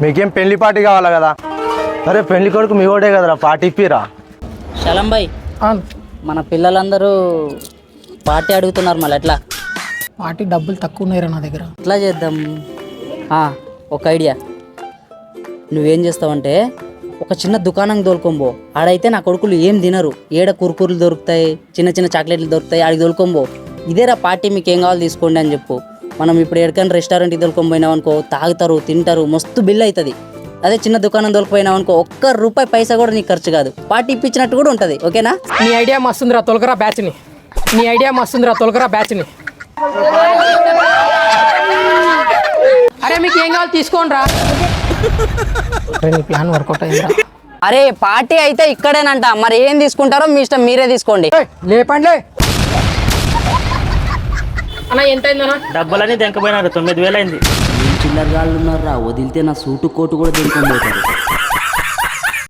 మీకేం పెళ్లి పార్టీ కావాలా కదా? అరే పెళ్లి కొడుకు మీ ఓడే కదరా, పార్టీ ఇప్పిరా. శలం భాయ్, మన పిల్లలందరూ పార్టీ అడుగుతున్నారు, మళ్ళీ ఎట్లా? పార్టీ డబ్బులు తక్కువ ఉన్నాయిరా నా దగ్గర. ఎట్లా చేద్దాం? ఒక ఐడియా. నువ్వేం చేస్తావంటే ఒక చిన్న దుకాణం తోలుకోంబో. ఆడైతే నా కొడుకులు ఏం తినరు, ఏడ కురుకురులు దొరుకుతాయి, చిన్న చిన్న చాక్లెట్లు దొరుకుతాయి, ఆడికి తోలుకోంబో. ఇదేరా పార్టీ, మీకు ఏం కావాలి తీసుకోండి అని చెప్పు. మనం ఇప్పుడు ఎక్కడికైనా రెస్టారెంట్కి తోలుకొని అనుకో, తాగుతారు, తింటారు, మస్తు బిల్ అవుతుంది. అదే చిన్న దుకాణం తోలుకుపోయినావు అనుకో, ₹1 పైసా కూడా నీకు ఖర్చు కాదు, పార్టీ ఇప్పించినట్టు కూడా ఉంటుంది. ఓకేనా? నీ ఐడియా మస్తుందిరా, తొలగరా బ్యాచ్ని. నీ ఐడియా మస్తుందిరా, తొలగరా బ్యాచ్ని. అరే మీకు ఏం కావాలి తీసుకోండి రా. నీ ప్లాన్ వర్కౌట్ అయిందిరా. అరే పార్టీ అయితే ఇక్కడేనంట, మరి ఏం తీసుకుంటారో మీ ఇష్టం, మీరే తీసుకోండి. లేపండి అన్న. ఎంత అయిందన్నా? డబ్బులన్నీ దెంకపోయినారు, 9,000 అయింది. చిల్లరగాళ్ళు ఉన్నారా, వదిలితే నా సూటు కోటు కూడా దొరికిపోతారు.